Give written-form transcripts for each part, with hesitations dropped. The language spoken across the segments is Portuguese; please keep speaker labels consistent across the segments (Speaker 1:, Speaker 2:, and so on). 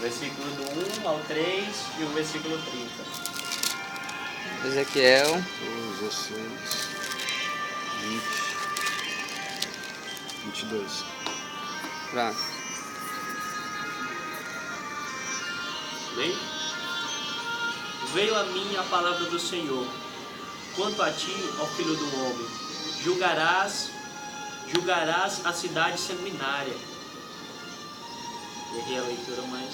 Speaker 1: versículo do 1 ao 3 e o versículo 30.
Speaker 2: Ezequiel
Speaker 3: 16, 20, 22.
Speaker 2: Pronto.
Speaker 1: Bem? Veio a mim a palavra do Senhor. Quanto a ti, ó filho do homem, julgarás a cidade sanguinária. Errei a leitura, mas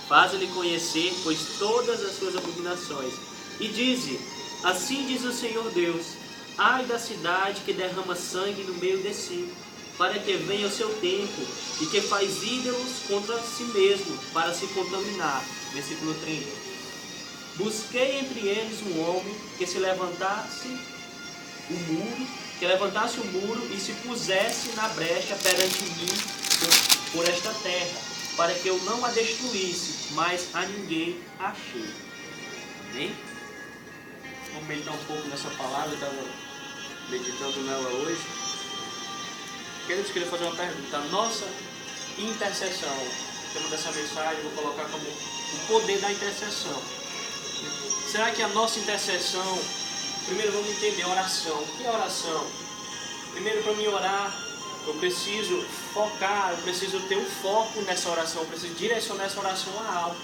Speaker 1: faz-lhe conhecer, pois todas as suas abominações. E dize, assim diz o Senhor Deus, ai da cidade que derrama sangue no meio de si, para que venha o seu tempo, e que faz ídolos contra si mesmo, para se contaminar. Versículo 30. Busquei entre eles um homem que levantasse o muro e se pusesse na brecha perante mim por esta terra, para que eu não a destruísse, mas a ninguém achei. Bem? Vamos meditar um pouco nessa palavra, eu estava meditando nela hoje. Queria fazer uma pergunta. A nossa intercessão, o tema dessa mensagem, eu vou colocar como o poder da intercessão. Será que a nossa intercessão, primeiro vamos entender a oração. O que é oração? Primeiro, para mim orar, eu preciso focar, eu preciso ter um foco nessa oração, eu preciso direcionar essa oração a algo.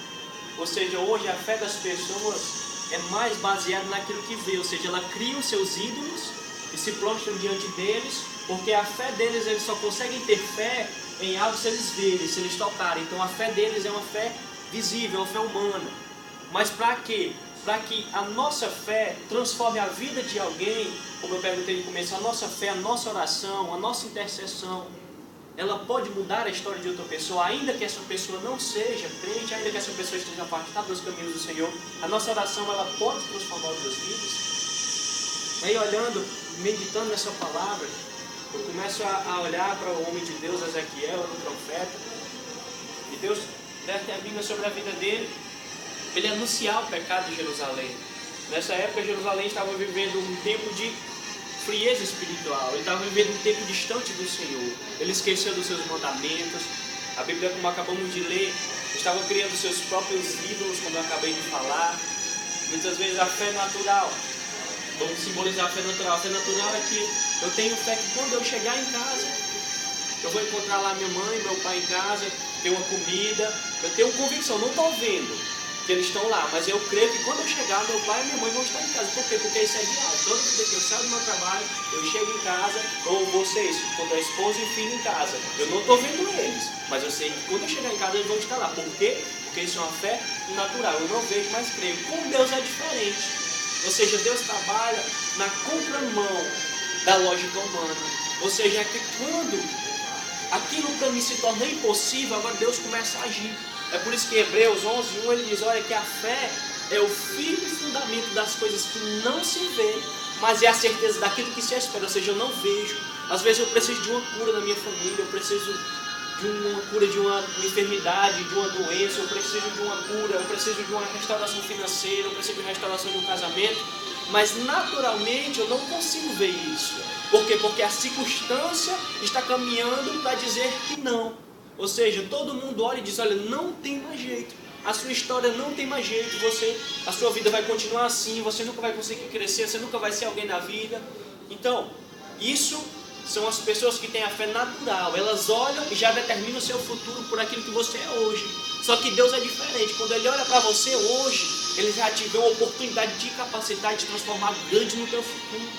Speaker 1: Ou seja, hoje a fé das pessoas é mais baseada naquilo que vê, ou seja, ela cria os seus ídolos e se prostram diante deles, porque a fé deles, eles só conseguem ter fé em algo se eles verem, se eles tocarem. Então a fé deles é uma fé visível, uma fé humana. Mas para quê? Para que a nossa fé transforme a vida de alguém, como eu perguntei no começo, a nossa fé, a nossa oração, a nossa intercessão, ela pode mudar a história de outra pessoa, ainda que essa pessoa não seja crente, ainda que essa pessoa esteja afastada dos caminhos do Senhor, a nossa oração, ela pode transformar outras vidas. E aí, olhando, meditando nessa palavra, eu começo a olhar para o homem de Deus, Ezequiel, o profeta, e Deus determina sobre a vida dele, ele anunciar o pecado de Jerusalém. Nessa época, Jerusalém estava vivendo um tempo de frieza espiritual, ele estava vivendo um tempo distante do Senhor, ele esqueceu dos seus mandamentos. A Bíblia, como acabamos de ler, estava criando seus próprios ídolos, como eu acabei de falar. Muitas vezes a fé natural, vamos simbolizar a fé natural. A fé natural é que eu tenho fé que quando eu chegar em casa, eu vou encontrar lá minha mãe, meu pai em casa, ter uma comida, eu tenho convicção, não estou vendo que eles estão lá, mas eu creio que quando eu chegar, meu pai e minha mãe vão estar em casa. Por quê? Porque isso é diário. Toda vez que eu saio do meu trabalho, eu chego em casa, ou vocês, quando a esposa e o filho em casa, eu não estou vendo eles, mas eu sei que quando eu chegar em casa, eles vão estar lá. Por quê? Porque isso é uma fé natural. Eu não vejo, mas creio. Com Deus é diferente. Ou seja, Deus trabalha na contramão da lógica humana. Ou seja, é que quando aquilo para mim se torna impossível, agora Deus começa a agir. É por isso que Hebreus 11:1 ele diz, olha, que a fé é o firme fundamento das coisas que não se vê, mas é a certeza daquilo que se espera. Ou seja, eu não vejo. Às vezes eu preciso de uma cura na minha família, eu preciso de uma cura de uma enfermidade, de uma doença, eu preciso de uma cura, eu preciso de uma restauração financeira, eu preciso de uma restauração de um casamento, mas naturalmente eu não consigo ver isso. Por quê? Porque a circunstância está caminhando para dizer que não. Ou seja, todo mundo olha e diz, olha, não tem mais jeito, a sua história não tem mais jeito, a sua vida vai continuar assim, você nunca vai conseguir crescer, você nunca vai ser alguém na vida. Então, isso são as pessoas que têm a fé natural, elas olham e já determinam o seu futuro por aquilo que você é hoje. Só que Deus é diferente, quando Ele olha para você hoje, Ele já te deu a oportunidade de capacitar, de transformar grande no teu futuro.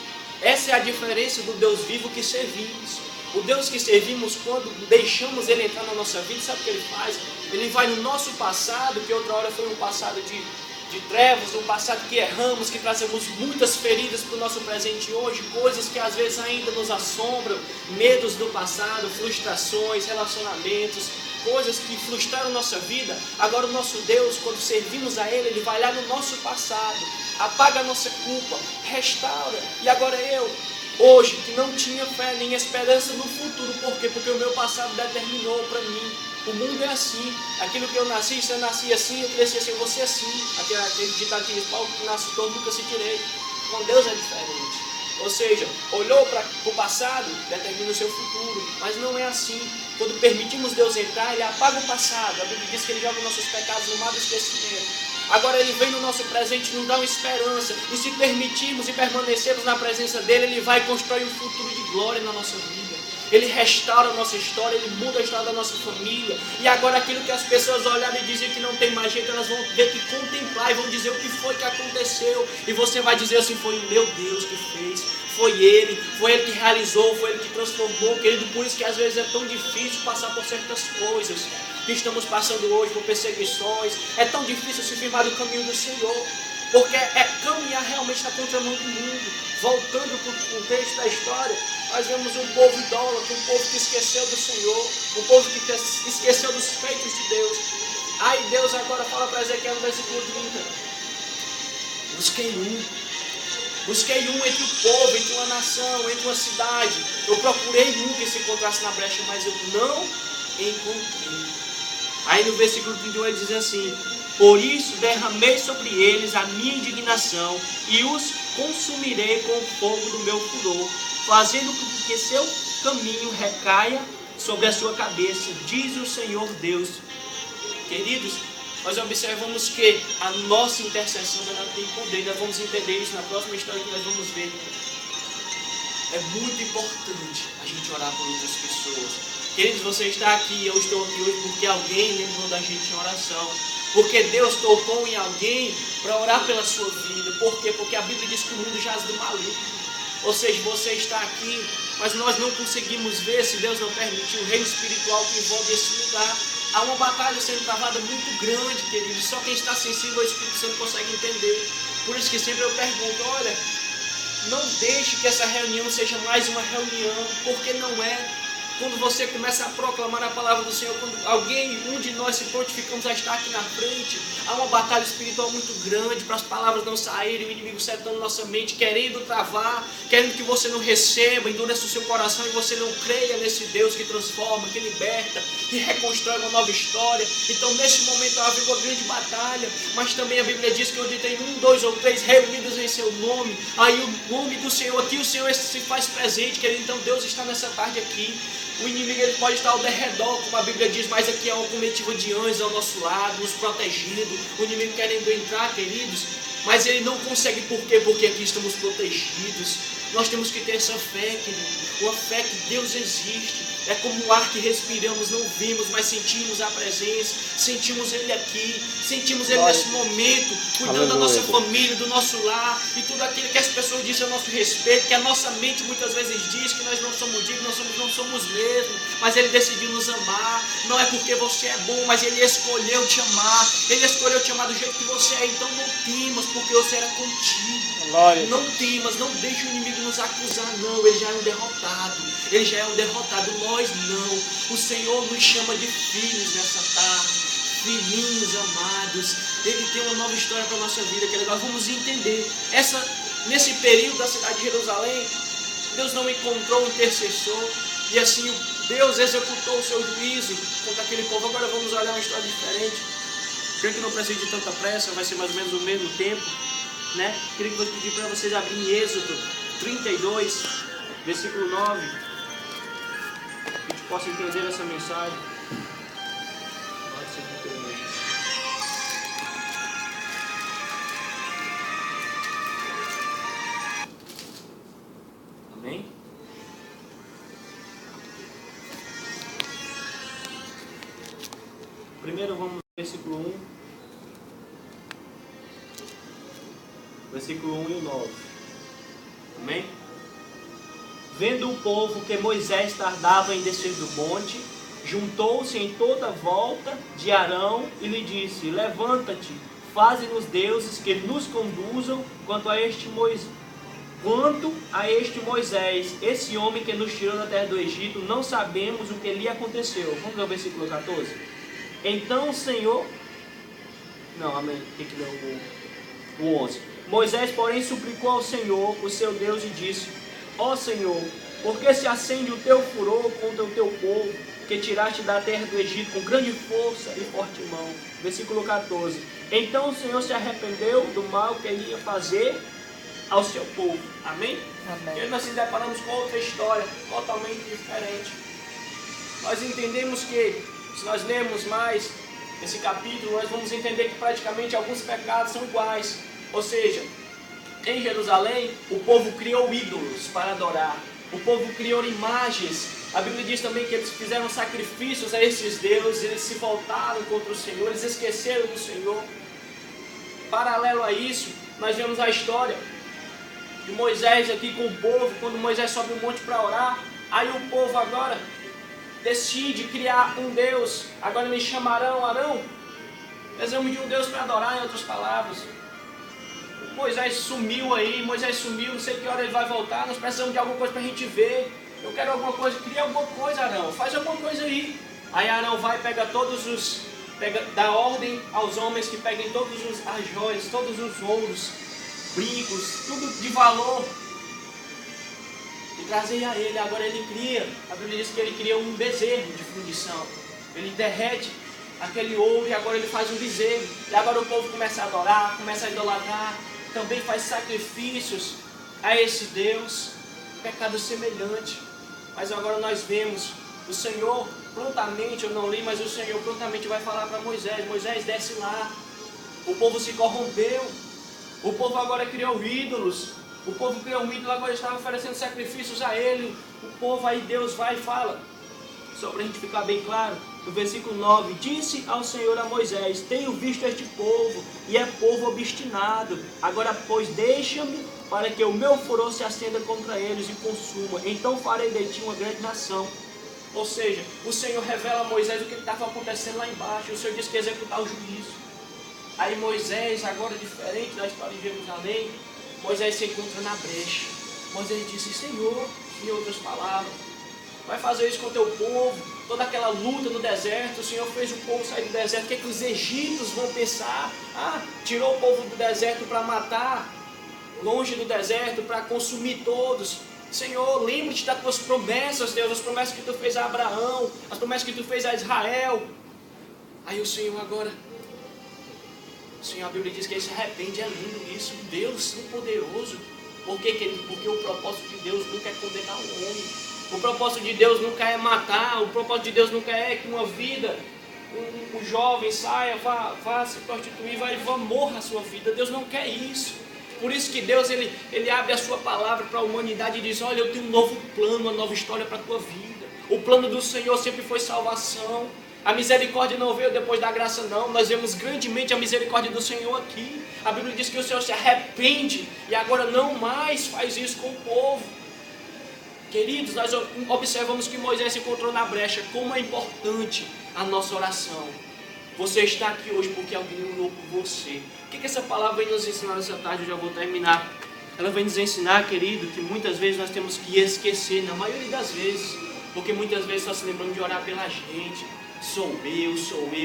Speaker 1: Essa é a diferença do Deus vivo que servimos. O Deus que servimos, quando deixamos Ele entrar na nossa vida, sabe o que Ele faz? Ele vai no nosso passado, que outra hora foi um passado de trevas, um passado que erramos, que trazemos muitas feridas para o nosso presente hoje, coisas que às vezes ainda nos assombram, medos do passado, frustrações, relacionamentos, coisas que frustraram nossa vida. Agora o nosso Deus, quando servimos a Ele, Ele vai lá no nosso passado, apaga a nossa culpa, restaura. E agora hoje, que não tinha fé nem esperança no futuro. Por quê? Porque o meu passado determinou para mim. O mundo é assim. Aquilo que eu nasci, se eu nasci assim, eu cresci assim, eu vou ser assim. Aquele ditado que diz, pau que nasce todo, nunca se tirei. Com Deus é diferente. Ou seja, olhou para o passado, determina o seu futuro. Mas não é assim. quando permitimos Deus entrar, Ele apaga o passado. A Bíblia diz que Ele joga os nossos pecados no mar do esquecimento. Agora Ele vem no nosso presente e nos dá uma esperança. E se permitirmos e permanecermos na presença dEle, Ele vai construir um futuro de glória na nossa vida. Ele restaura a nossa história, Ele muda a história da nossa família. E agora aquilo que as pessoas olharem e dizem que não tem mais jeito, elas vão ver que contemplar e vão dizer o que foi que aconteceu. E você vai dizer assim, foi o meu Deus que fez. Foi Ele que realizou, foi Ele que transformou, querido. Por isso que às vezes é tão difícil passar por certas coisas que estamos passando hoje, por perseguições. É tão difícil se firmar no caminho do Senhor, porque é caminhar realmente na contramão do mundo. Voltando para o contexto da história, nós vemos um povo idólatra, um povo que esqueceu do Senhor, um povo que esqueceu dos feitos de Deus. Aí Deus agora fala para Ezequiel no versículo 30, Busquei um entre o povo, entre uma nação, entre uma cidade. Eu procurei um que se encontrasse na brecha, mas eu não encontrei. Aí no versículo 31 ele diz assim: por isso derramei sobre eles a minha indignação e os consumirei com o fogo do meu furor, fazendo com que seu caminho recaia sobre a sua cabeça, diz o Senhor Deus. Queridos, nós observamos que a nossa intercessão ela tem poder. Nós vamos entender isso na próxima história que nós vamos ver. É muito importante a gente orar por outras pessoas. Queridos, você está aqui, eu estou aqui hoje porque alguém lembrou da gente em oração. Porque Deus tocou em alguém para orar pela sua vida. Por quê? Porque a Bíblia diz que o mundo jaz do maligno. Ou seja, você está aqui, mas nós não conseguimos ver, se Deus não permitir, o reino espiritual que envolve esse lugar. Há uma batalha sendo travada muito grande, querido. Só quem está sensível ao Espírito Santo consegue entender. Por isso que sempre eu pergunto, olha, não deixe que essa reunião seja mais uma reunião, porque não é. Quando você começa a proclamar a palavra do Senhor, quando um de nós se prontificamos a estar aqui na frente, há uma batalha espiritual muito grande para as palavras não saírem, o inimigo setando nossa mente, querendo travar, querendo que você não receba, endurece o seu coração e você não creia nesse Deus que transforma, que liberta, que reconstrói uma nova história. Então nesse momento há uma grande batalha, mas também a Bíblia diz que onde tem 1, 2 ou 3 reunidos em seu nome, aí o nome do Senhor, aqui o Senhor se faz presente, querido. Então Deus está nessa tarde aqui. O inimigo ele pode estar ao derredor, como a Bíblia diz, mas aqui é uma comitiva de anjos ao nosso lado, nos protegendo. O inimigo querendo entrar, queridos, mas ele não consegue. Por quê? Porque aqui estamos protegidos. Nós temos que ter essa fé, querido. Uma fé que Deus existe. É como o ar que respiramos, não vimos, mas sentimos a presença. Sentimos Ele aqui. Sentimos Ele nesse momento, cuidando da nossa família, do nosso lar. E tudo aquilo que as pessoas dizem a nosso respeito, que a nossa mente muitas vezes diz que nós não somos dignos, não somos mesmo. Mas Ele decidiu nos amar. Não é porque você é bom, mas Ele escolheu te amar. Ele escolheu te amar do jeito que você é. Então não temas, porque eu serei contigo. Glória. Não temas, não deixe o inimigo nos acusar, não. Ele já é um derrotado. Ele já é um derrotado. Nós não. O Senhor nos chama de filhos nessa tarde. Filhinhos amados. Ele tem uma nova história para a nossa vida, que nós vamos entender. Nesse período da cidade de Jerusalém, Deus não encontrou um intercessor. E assim Deus executou o seu juízo contra aquele povo. Agora vamos olhar uma história diferente. Creio que não precisa de tanta pressa, vai ser mais ou menos o mesmo tempo, né? Queria que eu pedir para vocês abrirem Êxodo 32, versículo 9. Que a gente possa entender essa mensagem. Pode ser que eu leia. Amém? Primeiro vamos no versículo 1. Versículo 1 e 9. Amém? Vendo o povo que Moisés tardava em descer do monte, juntou-se em toda a volta de Arão e lhe disse: levanta-te, faze-nos deuses que nos conduzam quanto a este Moisés, esse homem que nos tirou da terra do Egito, não sabemos o que lhe aconteceu. Vamos ao versículo 14. Então o Senhor... Não, amém. Tem que ler o 11. Moisés, porém, suplicou ao Senhor, o seu Deus, e disse: ó Senhor, por que se acende o teu furor contra o teu povo, que tiraste da terra do Egito com grande força e forte mão? Versículo 14. Então o Senhor se arrependeu do mal que ele ia fazer ao seu povo. Amém? Amém. E nós nos deparamos com outra história totalmente diferente. nós entendemos que, se nós lermos mais esse capítulo, nós vamos entender que praticamente alguns pecados são iguais. Ou seja, em Jerusalém, o povo criou ídolos para adorar. O povo criou imagens. A Bíblia diz também que eles fizeram sacrifícios a esses deuses, eles se voltaram contra o Senhor, eles esqueceram do Senhor. Paralelo a isso, nós vemos a história de Moisés aqui com o povo, quando Moisés sobe o monte para orar. Aí o povo agora decide criar um Deus. Agora eles chamarão Arão. Precisamos de um Deus para adorar, em outras palavras. Moisés sumiu aí, não sei que hora ele vai voltar, nós precisamos de alguma coisa para a gente ver. Eu quero alguma coisa, cria alguma coisa, Arão, faz alguma coisa aí. Aí Arão vai, dá ordem aos homens que peguem as joias, todos os ouros, brincos, tudo de valor, e trazem a ele. Agora ele cria, a Bíblia diz que ele cria um bezerro de fundição. Ele derrete aquele ouro e agora ele faz um bezerro. E agora o povo começa a adorar, começa a idolatrar, também faz sacrifícios a esse Deus, pecado semelhante. Mas agora nós vemos o Senhor prontamente, eu não li, mas o Senhor prontamente vai falar para Moisés: Moisés, desce lá. O povo se corrompeu, o povo agora criou ídolos, o povo criou um ídolo, agora estava oferecendo sacrifícios a ele. O povo, aí Deus vai e fala, só para a gente ficar bem claro, no versículo 9: disse ao Senhor a Moisés: tenho visto este povo, e é povo obstinado. Agora, pois, deixa-me, para que o meu furor se acenda contra eles e consuma. Então farei de ti uma grande nação. Ou seja, o Senhor revela a Moisés o que estava acontecendo lá embaixo. O Senhor disse que ia executar o juízo. Aí Moisés, agora diferente da história de Jerusalém, Moisés se encontra na brecha. Moisés disse: Senhor, em outras palavras, vai fazer isso com o teu povo, toda aquela luta no deserto. O Senhor fez o povo sair do deserto. O que é que os egípcios vão pensar? Tirou o povo do deserto para matar, longe do deserto, para consumir todos. Senhor, lembre-te das tuas promessas, Deus, as promessas que tu fez a Abraão, as promessas que tu fez a Israel. Aí o Senhor agora, a Bíblia diz que ele se arrepende. É lindo isso, Deus tão poderoso. Por quê, querido? Porque o propósito de Deus nunca é condenar o homem. O propósito de Deus nunca é matar. O propósito de Deus nunca é que uma vida, um jovem saia, vá se prostituir, morra a sua vida. Deus não quer isso. Por isso que Deus ele abre a sua palavra para a humanidade e diz: olha, eu tenho um novo plano, uma nova história para a tua vida. O plano do Senhor sempre foi salvação. A misericórdia não veio depois da graça, não. Nós vemos grandemente a misericórdia do Senhor aqui. A Bíblia diz que o Senhor se arrepende e agora não mais faz isso com o povo. Queridos, nós observamos que Moisés se encontrou na brecha. Como é importante a nossa oração. Você está aqui hoje porque alguém orou por você. O que essa palavra vem nos ensinar nessa tarde? Eu já vou terminar. Ela vem nos ensinar, querido, que muitas vezes nós temos que esquecer, na maioria das vezes, porque muitas vezes nós se lembramos de orar pela gente. Sou eu,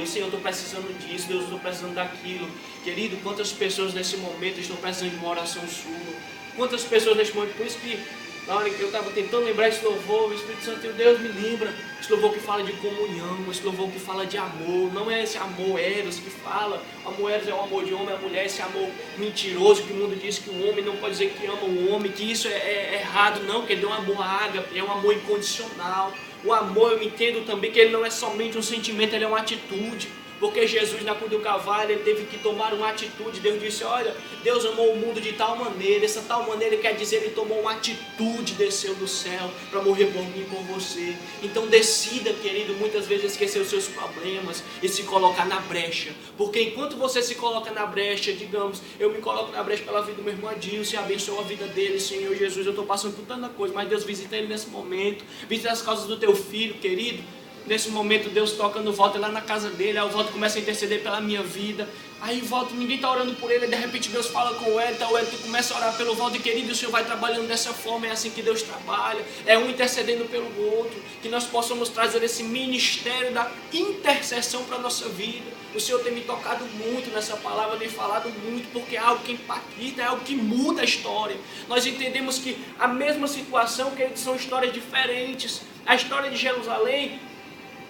Speaker 1: Senhor, eu estou precisando disso, Deus, eu estou precisando daquilo. Querido, quantas pessoas nesse momento estão precisando de uma oração sua? Quantas pessoas nesse momento? Por isso que na hora que eu estava tentando lembrar esse louvor, o Espírito Santo, Deus me lembra, esse louvor que fala de comunhão, esse louvor que fala de amor. Não é esse amor eros que fala, amor eros é o amor de homem, a mulher, esse amor mentiroso que o mundo diz que o homem não pode dizer que ama o homem, que isso é errado. Não, que ele é um amor ágape, é um amor incondicional. O amor, eu entendo também que ele não é somente um sentimento, ele é uma atitude. Porque Jesus na cruz do Calvário, ele teve que tomar uma atitude. Deus disse: olha, Deus amou o mundo de tal maneira. Essa tal maneira quer dizer, ele tomou uma atitude, desceu do céu para morrer por mim e por você. Então decida, querido, muitas vezes esquecer os seus problemas e se colocar na brecha. Porque enquanto você se coloca na brecha, digamos, eu me coloco na brecha pela vida do meu irmão Adilson e abençoo a vida dele. Senhor Jesus, eu estou passando por tanta coisa, mas Deus visita ele nesse momento. Visita as causas do teu filho, querido. Nesse momento Deus toca no Walter lá na casa dele. Aí o Walter começa a interceder pela minha vida. Aí o Walter, ninguém está orando por ele. De repente Deus fala com o Elton. O Elton começa a orar pelo Walter. Querido, o Senhor vai trabalhando dessa forma. É assim que Deus trabalha. É um intercedendo pelo outro. Que nós possamos trazer esse ministério da intercessão para a nossa vida. O Senhor tem me tocado muito nessa palavra. Tem falado muito. Porque é algo que impacta. É algo que muda a história. Nós entendemos que a mesma situação, que são histórias diferentes. A história de Jerusalém,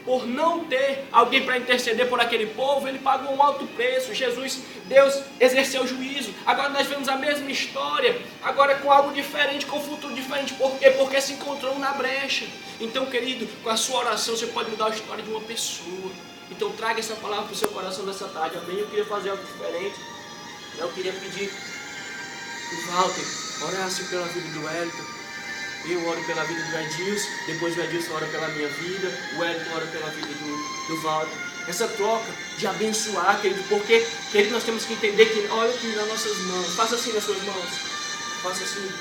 Speaker 1: por não ter alguém para interceder por aquele povo, ele pagou um alto preço. Deus exerceu juízo. Agora nós vemos a mesma história, agora com algo diferente, com um futuro diferente. Por quê? Porque se encontrou na brecha. Então, querido, com a sua oração você pode mudar a história de uma pessoa. Então traga essa palavra para o seu coração nessa tarde, amém? Eu queria fazer algo diferente. Eu queria pedir o Walter orasse pela vida do Wellington. Eu oro pela vida do Edilson, depois o Edilson ora pela minha vida, o Wellington ora pela vida do Walter. Essa troca de abençoar, querido, porque, querido, nós temos que entender que, olha aqui nas nossas mãos, faça assim nas suas mãos, faça assim,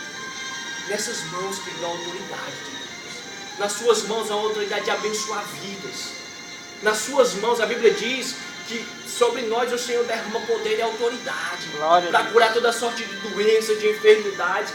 Speaker 1: nessas mãos, querido, a autoridade de Deus. Nas suas mãos a autoridade de abençoar vidas. Nas suas mãos, a Bíblia diz que sobre nós o Senhor derrama poder e autoridade para curar toda sorte de doenças, de enfermidades.